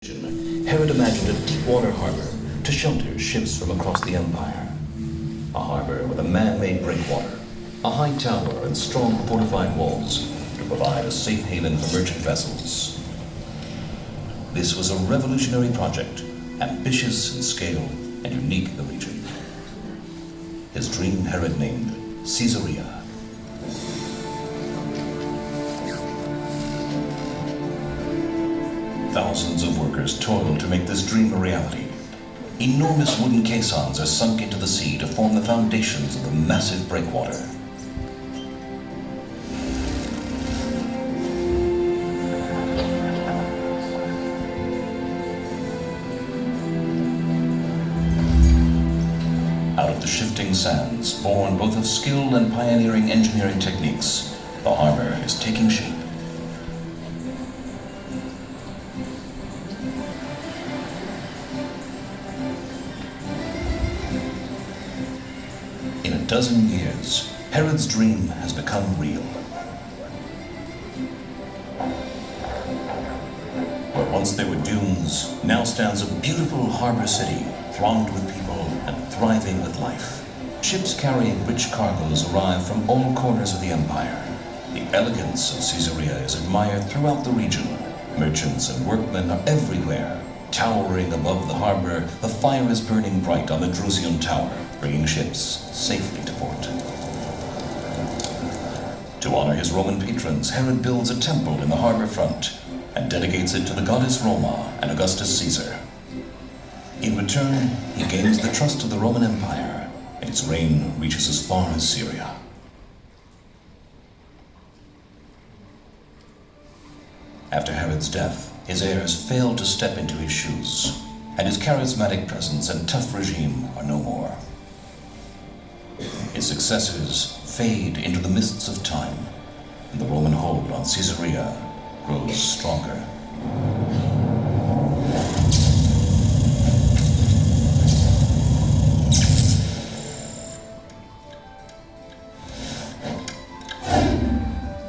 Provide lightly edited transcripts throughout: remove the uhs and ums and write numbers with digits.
Herod imagined a deep-water harbor to shelter ships from across the empire. A harbor with a man-made breakwater, a high tower, and strong fortified walls to provide a safe haven for merchant vessels. This was a revolutionary project, ambitious in scale and unique in the region. His dream Herod named Caesarea. Thousands of workers toil to make this dream a reality. Enormous wooden caissons are sunk into the sea to form the foundations of the massive breakwater. Out of the shifting sands, born both of skill and pioneering engineering techniques, the harbor is taking shape. In a dozen years, Herod's dream has become real. Where once there were dunes, now stands a beautiful harbor city, thronged with people and thriving with life. Ships carrying rich cargoes arrive from all corners of the empire. The elegance of Caesarea is admired throughout the region. Merchants and workmen are everywhere. Towering above the harbor, the fire is burning bright on the Drusian Tower, bringing ships safely to port. To honor his Roman patrons, Herod builds a temple in the harbor front and dedicates it to the goddess Roma and Augustus Caesar. In return, he gains the trust of the Roman Empire, and his reign reaches as far as Syria. After Herod's death, his heirs failed to step into his shoes, and his charismatic presence and tough regime are no more. His successors fade into the mists of time, and the Roman hold on Caesarea grows stronger.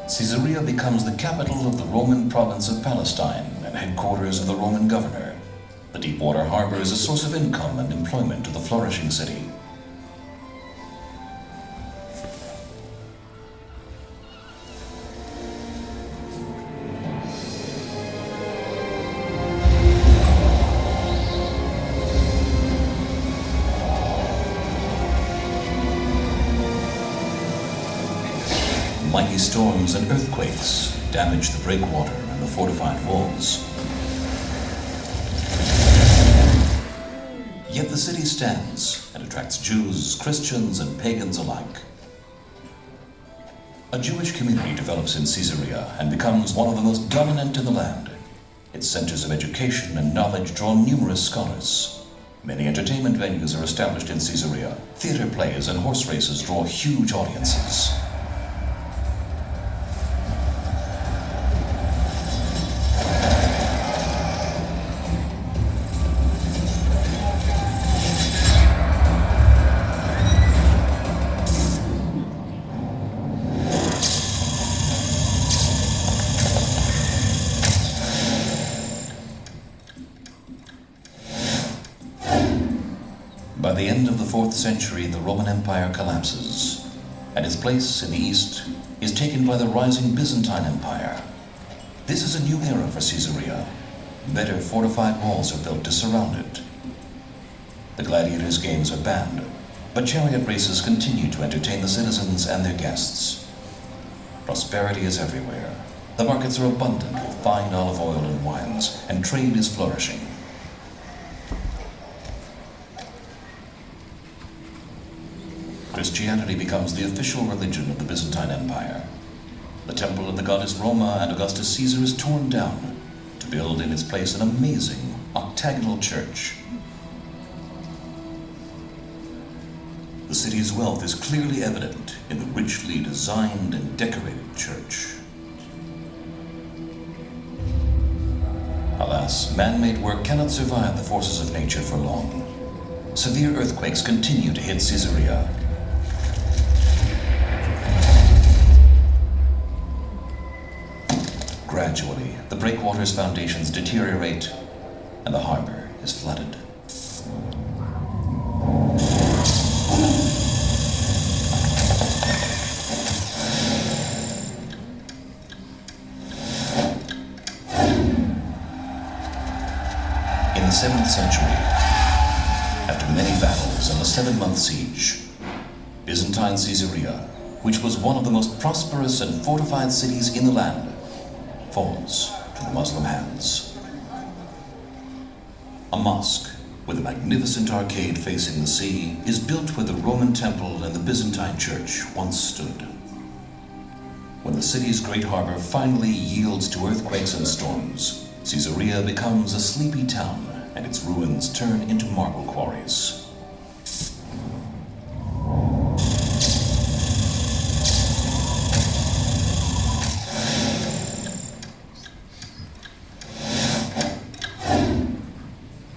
Caesarea becomes the capital of the Roman province of Palestine and headquarters of the Roman governor. The deep-water harbor is a source of income and employment to the flourishing city. Mighty storms and earthquakes damage the breakwater and the fortified walls. Yet the city stands and attracts Jews, Christians, and pagans alike. A Jewish community develops in Caesarea and becomes one of the most dominant in the land. Its centers of education and knowledge draw numerous scholars. Many entertainment venues are established in Caesarea. Theater plays and horse races draw huge audiences. By the end of the 4th century, the Roman Empire collapses, and its place in the east is taken by the rising Byzantine Empire. This is a new era for Caesarea. Better fortified walls are built to surround it. The gladiators' games are banned, but chariot races continue to entertain the citizens and their guests. Prosperity is everywhere. The markets are abundant with fine olive oil and wines, and trade is flourishing. Christianity becomes the official religion of the Byzantine Empire. The temple of the goddess Roma and Augustus Caesar is torn down to build in its place an amazing octagonal church. The city's wealth is clearly evident in the richly designed and decorated church. Alas, man-made work cannot survive the forces of nature for long. Severe earthquakes continue to hit Caesarea. Gradually, the breakwater's foundations deteriorate, and the harbor is flooded. In the 7th century, after many battles and a 7-month siege, Byzantine Caesarea, which was one of the most prosperous and fortified cities in the land, falls to the Muslim hands. A mosque with a magnificent arcade facing the sea is built where the Roman temple and the Byzantine church once stood. When the city's great harbor finally yields to earthquakes and storms, Caesarea becomes a sleepy town and its ruins turn into marble quarries.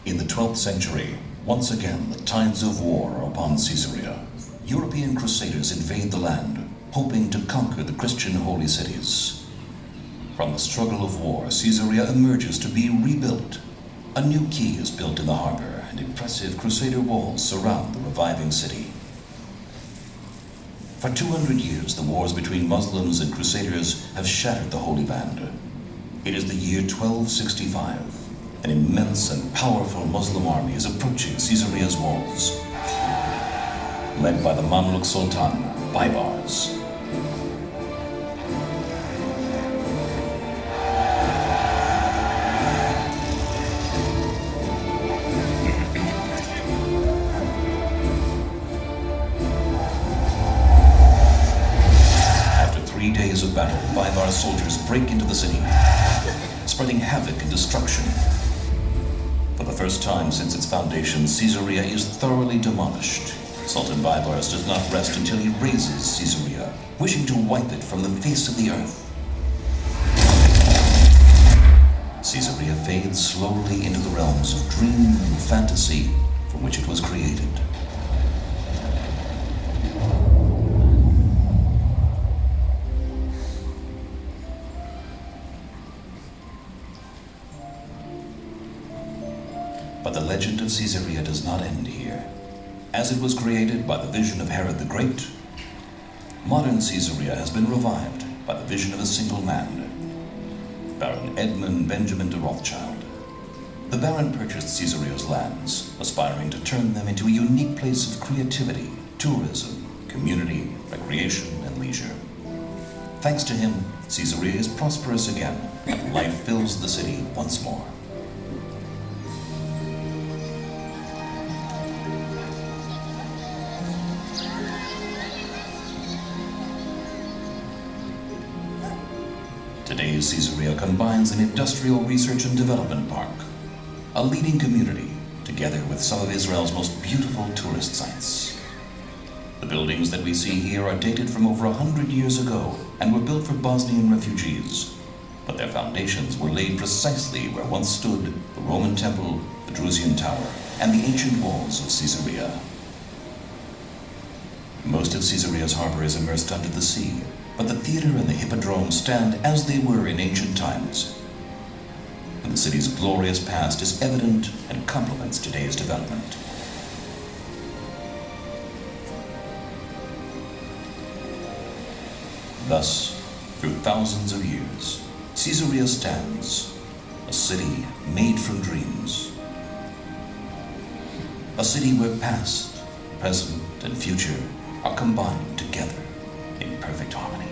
In the 12th century, once again the tides of war are upon Caesarea. European crusaders invade the land, hoping to conquer the Christian holy cities. From the struggle of war, Caesarea emerges to be rebuilt. A new quay is built in the harbor, and impressive crusader walls surround the reviving city. For 200 years, the wars between Muslims and crusaders have shattered the Holy Land. It is the year 1265. An immense and powerful Muslim army is approaching Caesarea's walls, led by the Mamluk Sultan, Baybars. After 3 days of battle, Baybar soldiers break into the city, spreading havoc and destruction. For the first time since its foundation, Caesarea is thoroughly demolished. Sultan Baybars does not rest until he razes Caesarea, wishing to wipe it from the face of the earth. Caesarea fades slowly into the realms of dream and fantasy from which it was created. But the legend of Caesarea does not end here. As it was created by the vision of Herod the Great, modern Caesarea has been revived by the vision of a single man, Baron Edmund Benjamin de Rothschild. The Baron purchased Caesarea's lands, aspiring to turn them into a unique place of creativity, tourism, community, recreation, and leisure. Thanks to him, Caesarea is prosperous again, and life fills the city once more. Today's Caesarea combines an industrial research and development park, a leading community, together with some of Israel's most beautiful tourist sites. The buildings that we see here are dated from over 100 years ago and were built for Bosnian refugees, but their foundations were laid precisely where once stood the Roman Temple, the Drusian Tower, and the ancient walls of Caesarea. Most of Caesarea's harbor is immersed under the sea, but the theater and the hippodrome stand as they were in ancient times. And the city's glorious past is evident and complements today's development. Thus, through thousands of years, Caesarea stands, a city made from dreams. A city where past, present, and future are combined together in perfect harmony.